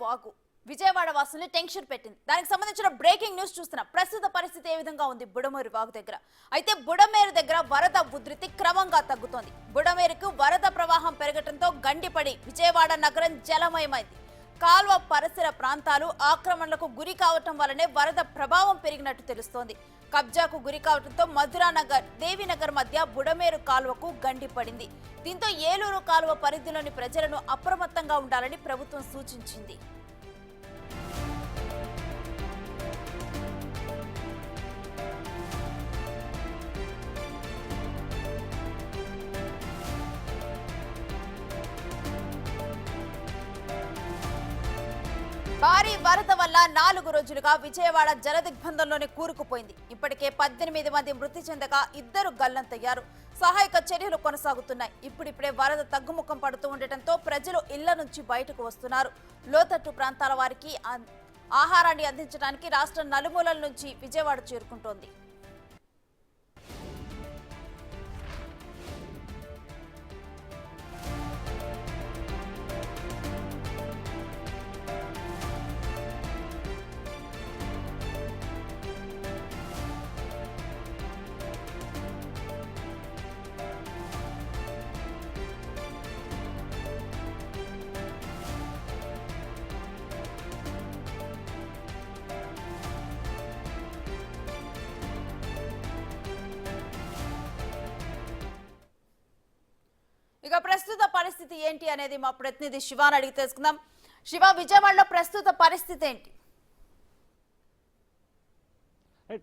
వాగు విజయవాడ వాసుల్ని టెన్షన్ పెట్టింది. దానికి సంబంధించిన బ్రేకింగ్ న్యూస్ చూస్తున్నాం. ప్రస్తుత పరిస్థితి ఏ విధంగా ఉంది బుడమేరు వాగు దగ్గర? అయితే బుడమేరు దగ్గర వరద ఉధృతి క్రమంగా తగ్గుతోంది. బుడమేరుకు వరద ప్రవాహం పెరగడంతో గండిపడి విజయవాడ నగరం జలమయమైంది. కాల్వ పరిసర ప్రాంతాలు ఆక్రమణలకు గురి కావటం వల్లనే వరద ప్రభావం పెరిగినట్టు తెలుస్తోంది. కబ్జాకు గురి కావడంతో మధురానగర్ దేవినగర్ మధ్య బుడమేరు కాల్వకు గండిపడింది. దీంతో ఏలూరు కాల్వ పరిధిలోని ప్రజలను అప్రమత్తంగా ఉండాలని ప్రభుత్వం సూచించింది. భారీ వరద వల్ల 4 రోజులుగా విజయవాడ జలదిగ్బంధంలోనే కూరుకుపోయింది. ఇప్పటికే 18 మంది మృతి చెందగా 2 గల్లంతయ్యారు. సహాయక చర్యలు కొనసాగుతున్నాయి. ఇప్పుడిప్పుడే వరద తగ్గుముఖం పడుతూ ఉండటంతో ప్రజలు ఇళ్ల నుంచి బయటకు వస్తున్నారు. లోతట్టు ప్రాంతాల వారికి ఆహారాన్ని అందించడానికి రాష్ట్ర నలుమూలల నుంచి విజయవాడ చేరుకుంటోంది. ఇక ప్రస్తుత పరిస్థితి ఏంటి అనేది మా ప్రతినిధి శివాని అడిగి తెలుసుకుందాం. శివ, విజయవాడలో ప్రస్తుత పరిస్థితి ఏంటి?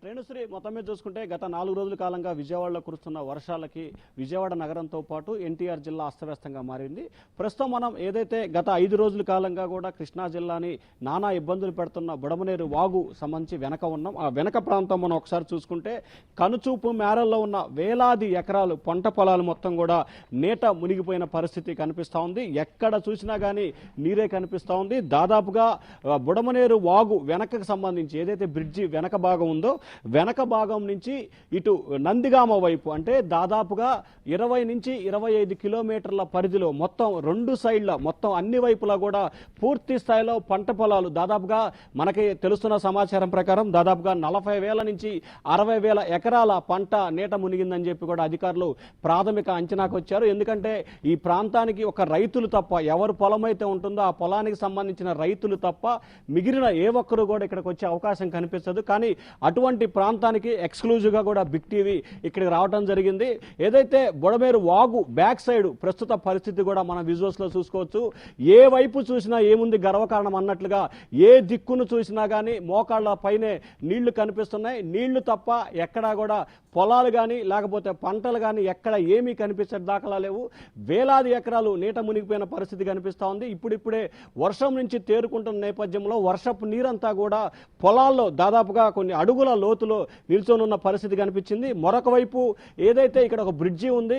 రేణుశ్రీ, మొత్తం మీద చూసుకుంటే గత 4 రోజుల కాలంగా విజయవాడలో కురుస్తున్న వర్షాలకి విజయవాడ నగరంతో పాటు ఎన్టీఆర్ జిల్లా అస్తవ్యస్తంగా మారింది. ప్రస్తుతం మనం ఏదైతే గత 5 రోజుల కాలంగా కూడా కృష్ణా జిల్లాని నానా ఇబ్బందులు పెడుతున్న బుడమనేరు వాగు సంబంధించి వెనక ఉన్నాం. ఆ వెనక ప్రాంతం మనం ఒకసారి చూసుకుంటే కనుచూపు మేరల్లో ఉన్న వేలాది ఎకరాలు పంట పొలాలు మొత్తం కూడా నీట మునిగిపోయిన పరిస్థితి కనిపిస్తూ ఉంది. ఎక్కడ చూసినా కానీ నీరే కనిపిస్తూ ఉంది. దాదాపుగా బుడమనేరు వాగు వెనకకు సంబంధించి ఏదైతే బ్రిడ్జి వెనక భాగం ఉందో వెనక భాగం నుంచి ఇటు నందిగామ వైపు అంటే దాదాపుగా 20 నుంచి 25 కిలోమీటర్ల పరిధిలో మొత్తం 2 సైడ్ల మొత్తం అన్ని వైపులా కూడా పూర్తి స్థాయిలో పంట పొలాలు దాదాపుగా మనకి తెలుస్తున్న సమాచారం ప్రకారం దాదాపుగా 40,000 నుంచి 60,000 ఎకరాల పంట నీట మునిగిందని చెప్పి కూడా అధికారులు ప్రాథమిక అంచనాకు వచ్చారు. ఎందుకంటే ఈ ప్రాంతానికి ఒక రైతులు తప్ప ఎవరు పొలం అయితే ఉంటుందో ఆ పొలానికి సంబంధించిన రైతులు తప్ప మిగిలిన ఏ ఒక్కరు కూడా ఇక్కడికి వచ్చే అవకాశం కనిపించదు. కానీ అటువంటి ప్రాంతానికి ఎక్స్క్లూజివ్గా కూడా బిగ్ టీవీ ఇక్కడికి రావడం జరిగింది. ఏదైతే బుడమేరు వాగు బ్యాక్ సైడ్ ప్రస్తుత పరిస్థితి కూడా మనం విజువల్స్లో చూసుకోవచ్చు. ఏ వైపు చూసినా ఏముంది గర్వకారణం అన్నట్లుగా ఏ దిక్కును చూసినా కానీ మోకాళ్ళ పైనే నీళ్లు కనిపిస్తున్నాయి. నీళ్లు తప్ప ఎక్కడా కూడా పొలాలు కానీ లేకపోతే పంటలు కానీ ఎక్కడ ఏమీ కనిపించే దాఖలా లేవు. వేలాది ఎకరాలు నీట మునిగిపోయిన పరిస్థితి కనిపిస్తూ ఉంది. ఇప్పుడిప్పుడే వర్షం నుంచి తేరుకుంటున్న నేపథ్యంలో వర్షపు నీరంతా కూడా పొలాల్లో దాదాపుగా కొన్ని అడుగుల లోతులో నిల్చొనున్న పరిస్థితి కనిపించింది. మరొక వైపు ఏదైతే ఇక్కడ ఒక బ్రిడ్జి ఉంది,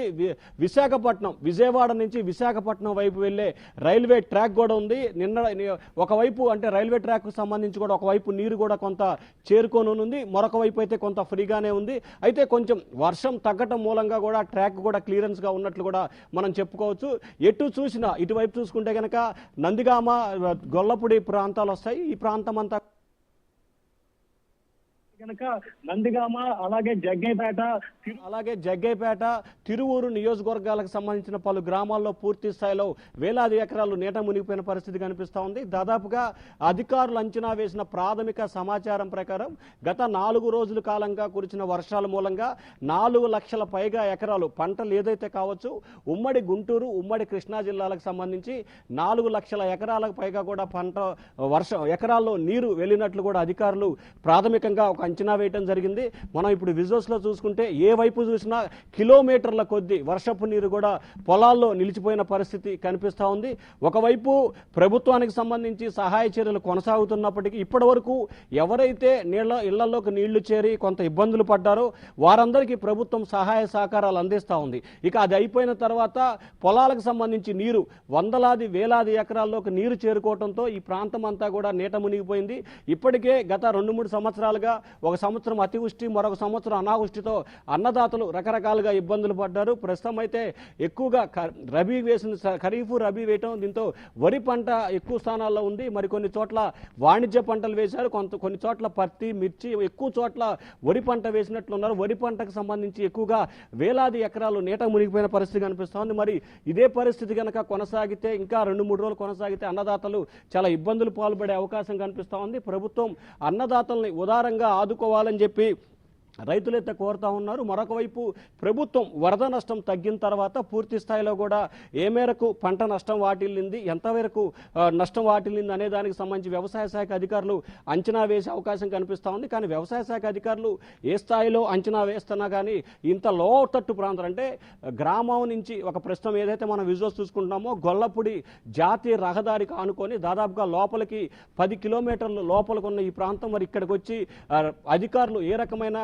విశాఖపట్నం విజయవాడ నుంచి విశాఖపట్నం వైపు వెళ్లే రైల్వే ట్రాక్ కూడా ఉంది. నిన్న ఒకవైపు అంటే రైల్వే ట్రాక్ కు సంబంధించి కూడా ఒకవైపు నీరు కూడా కొంత చేరుకొని ఉంది, మరొక వైపు అయితే కొంత ఫ్రీగానే ఉంది. అయితే కొంచెం వర్షం తగ్గటం మూలంగా కూడా ట్రాక్ కూడా క్లియరెన్స్ గా ఉన్నట్లు కూడా మనం చెప్పుకోవచ్చు. ఎటు చూసినా ఇటువైపు చూసుకుంటే కనుక నందిగామ గొల్లపూడి ప్రాంతాలు వస్తాయి. ఈ ప్రాంతం అంతా కనుక నందిగామ అలాగే జగ్గైపేట తిరువూరు నియోజకవర్గాలకు సంబంధించిన పలు గ్రామాల్లో పూర్తి స్థాయిలో వేలాది ఎకరాలు నీట మునిగిపోయిన పరిస్థితి కనిపిస్తూ ఉంది. దాదాపుగా అధికారులు అంచనా వేసిన ప్రాథమిక సమాచారం ప్రకారం గత 4 రోజుల కాలంగా కురిసిన వర్షాల మూలంగా 4 లక్షల పైగా ఎకరాలు పంటలు ఏదైతే కావచ్చు ఉమ్మడి గుంటూరు ఉమ్మడి కృష్ణా జిల్లాలకు సంబంధించి 4 లక్షల ఎకరాలకు పైగా కూడా ఎకరాల్లో నీరు వెళ్ళినట్లు కూడా అధికారులు ప్రాథమికంగా ఒక అంచనా వేయటం జరిగింది. మనం ఇప్పుడు విజువల్స్ లో చూసుకుంటే ఏ వైపు చూసినా కిలోమీటర్ల కొద్ది వర్షపు నీరు కూడా పొలాల్లో నిలిచిపోయిన పరిస్థితి కనిపిస్తూ ఉంది. ఒకవైపు ప్రభుత్వానికి సంబంధించి సహాయ చర్యలు కొనసాగుతున్నప్పటికీ ఇప్పటి వరకు ఎవరైతే ఇళ్లలోకి నీళ్లు చేరి కొంత ఇబ్బందులు పడ్డారో వారందరికీ ప్రభుత్వం సహాయ సహకారాలు అందిస్తూ ఉంది. ఇక అది అయిపోయిన తర్వాత పొలాలకు సంబంధించి నీరు వందలాది వేలాది ఎకరాల్లోకి నీరు చేరుకోవడంతో ఈ ప్రాంతం అంతా కూడా నీట మునిగిపోయింది. ఇప్పటికే గత 2-3 సంవత్సరాలుగా ఒక సంవత్సరం అతివృష్టి, మరొక సంవత్సరం అనావృష్టితో అన్నదాతలు రకరకాలుగా ఇబ్బందులు పడ్డారు. ప్రస్తుతం అయితే ఎక్కువగా రబీ వేసిన ఖరీఫ్ రబీ వేయటం, దీంతో వరి పంట ఎక్కువ స్థానాల్లో ఉంది. మరికొన్ని చోట్ల వాణిజ్య పంటలు వేశారు, కొన్ని చోట్ల పత్తి, మిర్చి, ఎక్కువ చోట్ల వరి పంట వేసినట్లున్నారు. వరి పంటకు సంబంధించి ఎక్కువగా వేలాది ఎకరాలు నీట మునిగిపోయిన పరిస్థితి కనిపిస్తోంది. మరి ఇదే పరిస్థితి కనుక కొనసాగితే, ఇంకా 2-3 రోజులు కొనసాగితే అన్నదాతలు చాలా ఇబ్బందులు పాల్పడే అవకాశం కనిపిస్తూ ఉంది. ప్రభుత్వం అన్నదాతల్ని ఉదారంగా ఆదుకోవాలని చెప్పి రైతులైతే కోరుతా ఉన్నారు. మరొక వైపు ప్రభుత్వం వరద నష్టం తగ్గిన తర్వాత పూర్తి స్థాయిలో కూడా ఏ మేరకు పంట నష్టం వాటిల్లింది, ఎంతవరకు నష్టం వాటిల్లింది అనే దానికి సంబంధించి వ్యవసాయ శాఖ అధికారులు అంచనా వేసే అవకాశం కనిపిస్తూ ఉంది. కానీ వ్యవసాయ శాఖ అధికారులు ఏ స్థాయిలో అంచనా వేస్తున్నా కానీ ఇంత లోతట్టు ప్రాంతం అంటే గ్రామం నుంచి ఒక ప్రస్తుతం ఏదైతే మనం విజువల్స్ చూసుకుంటున్నామో గొల్లపూడి జాతీయ రహదారికి ఆనుకొని దాదాపుగా లోపలికి 10 కిలోమీటర్లు లోపలికి ఉన్న ఈ ప్రాంతం, మరి ఇక్కడికి వచ్చి అధికారులు ఏ రకమైన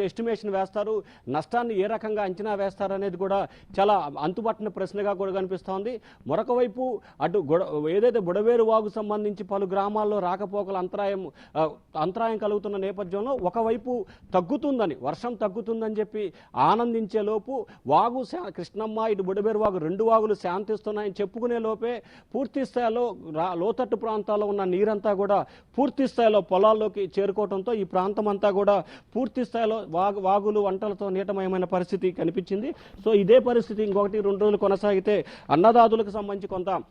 ఎస్టిమేషన్ వేస్తారు, నష్టాన్ని ఏ రకంగా అంచనా వేస్తారు అనేది కూడా చాలా అంతుపట్టిన ప్రశ్నగా కూడా కనిపిస్తోంది. మరొక వైపు అటు ఏదైతే బుడవేరు వాగు సంబంధించి పలు గ్రామాల్లో రాకపోకల అంతరాయం కలుగుతున్న నేపథ్యంలో ఒకవైపు తగ్గుతుందని, వర్షం తగ్గుతుందని చెప్పి ఆనందించే లోపు వాగు కృష్ణమ్మ, ఇటు బుడవేరు వాగు 2 వాగులు శాంతిస్తున్నాయని చెప్పుకునే లోపే పూర్తి స్థాయిలో లోతట్టు ప్రాంతాల్లో ఉన్న నీరంతా కూడా పూర్తి స్థాయిలో పొలాల్లోకి చేరుకోవడంతో ఈ ప్రాంతం అంతా కూడా పూర్తి స్థాయిలో వాగులు వంటలతో నీటమయమైన పరిస్థితి కనిపించింది. సో ఇదే పరిస్థితి 1-2 రోజులు కొనసాగితే అన్నదాతులకు సంబంధించి కొంత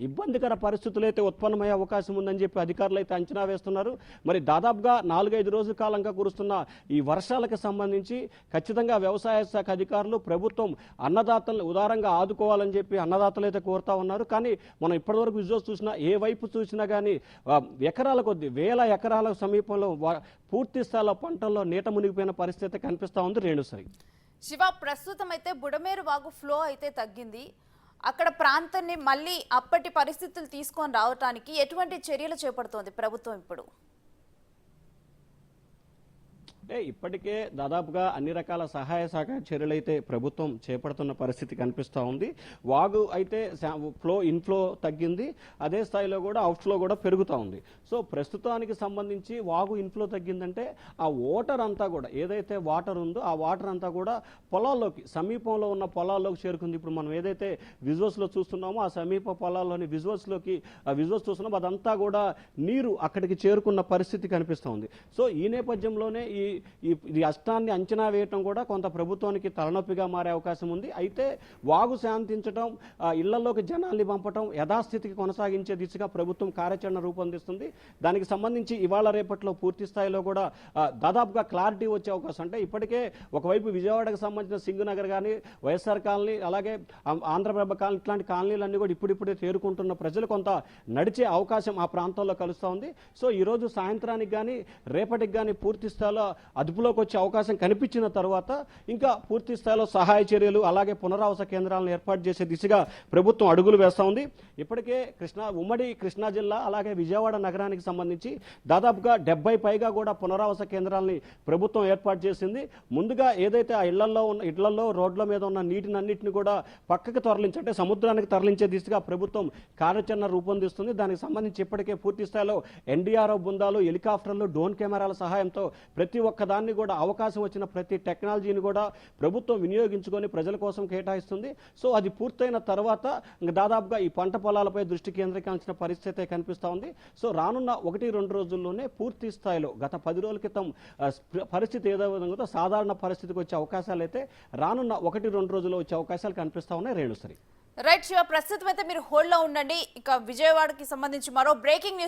ఇబ్బందికర పరిస్థితులు అయితే ఉత్పన్నమయ్యే అవకాశం ఉందని చెప్పి అధికారులు అయితే అంచనా వేస్తున్నారు. మరి దాదాపుగా 4-5 రోజుల కాలంగా కురుస్తున్న ఈ వర్షాలకు సంబంధించి ఖచ్చితంగా వ్యవసాయ శాఖ అధికారులు, ప్రభుత్వం అన్నదాతలను ఉదారంగా ఆదుకోవాలని చెప్పి అన్నదాతలు అయితే కోరుతా ఉన్నారు. కానీ మనం ఇప్పటివరకు విజువల్స్ చూసినా, ఏ వైపు చూసినా కానీ ఎకరాల కొద్ది వేల ఎకరాల సమీపంలో పూర్తి స్థాయిలో పంటల్లో నీట మునిగిపోయిన పరిస్థితి కనిపిస్తూ ఉంది. రేణుశ్రీ, శివ, ప్రస్తుతం అయితే బుడమేరు వాగు ఫ్లో అయితే తగ్గింది. అక్కడ ప్రాంతాన్ని మళ్ళీ అప్పటి పరిస్థితులు తీసుకొని రావడానికి ఎటువంటి చర్యలు చేపడుతోంది ప్రభుత్వం ఇప్పుడు? ఇప్పటికే దాదాపుగా అన్ని రకాల సహాయ సహకార చర్యలైతే ప్రభుత్వం చేపడుతున్న పరిస్థితి కనిపిస్తూ ఉంది. వాగు అయితే ఇన్ఫ్లో తగ్గింది, అదే స్థాయిలో కూడా అవుట్ఫ్లో కూడా పెరుగుతూ ఉంది. సో ప్రస్తుతానికి సంబంధించి వాగు ఇన్ఫ్లో తగ్గిందంటే ఆ వాటర్ అంతా కూడా, ఏదైతే వాటర్ ఉందో ఆ వాటర్ అంతా కూడా పొలాల్లోకి, సమీపంలో ఉన్న పొలాల్లోకి చేరుకుంది. ఇప్పుడు మనం ఏదైతే విజువల్స్లో చూస్తున్నామో ఆ సమీప పొలాల్లోని విజువల్స్ చూస్తున్నాం, అదంతా కూడా నీరు అక్కడికి చేరుకున్న పరిస్థితి కనిపిస్తూ ఉంది. సో ఈ నేపథ్యంలోనే ఈ నష్టాన్ని అంచనా వేయటం కూడా కొంత ప్రభుత్వానికి తలనొప్పిగా మారే అవకాశం ఉంది. అయితే వాగు శాంతించడం, ఇళ్లలోకి జనాల్ని పంపటం, యథాస్థితికి కొనసాగించే దిశగా ప్రభుత్వం కార్యాచరణ రూపొందిస్తుంది. దానికి సంబంధించి ఇవాళ రేపట్లో పూర్తి స్థాయిలో కూడా దాదాపుగా క్లారిటీ వచ్చే అవకాశం. అంటే ఇప్పటికే ఒకవైపు విజయవాడకు సంబంధించిన సింగునగర్ కానీ, వైఎస్ఆర్ కాలనీ, అలాగే ఆంధ్రప్రభ కాలనీ, ఇట్లాంటి కాలనీలన్నీ కూడా ఇప్పుడిప్పుడే చేరుకుంటున్న ప్రజలు కొంత నడిచే అవకాశం ఆ ప్రాంతంలో కలుస్తూ ఉంది. సో ఈరోజు సాయంత్రానికి కానీ రేపటికి కానీ పూర్తి స్థాయిలో అదుపులోకి వచ్చే అవకాశం కనిపించిన తర్వాత ఇంకా పూర్తి స్థాయిలో సహాయ చర్యలు, అలాగే పునరావాస కేంద్రాలను ఏర్పాటు చేసే దిశగా ప్రభుత్వం అడుగులు వేస్తూ ఉంది. ఇప్పటికే ఉమ్మడి కృష్ణా జిల్లా అలాగే విజయవాడ నగరానికి సంబంధించి దాదాపుగా 70 పైగా కూడా పునరావాస కేంద్రాలని ప్రభుత్వం ఏర్పాటు చేసింది. ముందుగా ఏదైతే ఆ ఇళ్లలో రోడ్ల మీద ఉన్న నీటినన్నింటినీ కూడా పక్కకు అంటే సముద్రానికి తరలించే దిశగా ప్రభుత్వం కార్యాచరణ రూపొందిస్తుంది. దానికి సంబంధించి ఇప్పటికే పూర్తి స్థాయిలో ఎన్డీఆర్ఎఫ్ బృందాలు, హెలికాప్టర్లు, డ్రోన్ కెమెరాల సహాయంతో ప్రతి ఒక్క దాన్ని కూడా, అవకాశం వచ్చిన ప్రతి టెక్నాలజీని కూడా ప్రభుత్వం వినియోగించుకొని ప్రజల కోసం కేటాయిస్తుంది. సో అది పూర్తయిన తర్వాత దాదాపుగా ఈ పంట పొలాలపై దృష్టి కేంద్రీకరించిన పరిస్థితి కనిపిస్తూ ఉంది. సో రానున్న 1-2 రోజుల్లోనే పూర్తి స్థాయిలో గత 10 రోజుల క్రితం పరిస్థితి ఏదో విధంగా సాధారణ పరిస్థితికి వచ్చే అవకాశాలు అయితే రానున్న 1-2 రోజుల్లో వచ్చే అవకాశాలు కనిపిస్తూ ఉన్నాయి. రేణుశ్రీ, రైట్ శివ, ప్రస్తుతం అయితే మీరు హోల్డ్ లో ఉండండి. ఇక విజయవాడకి సంబంధించి మరో బ్రేకింగ్ న్యూస్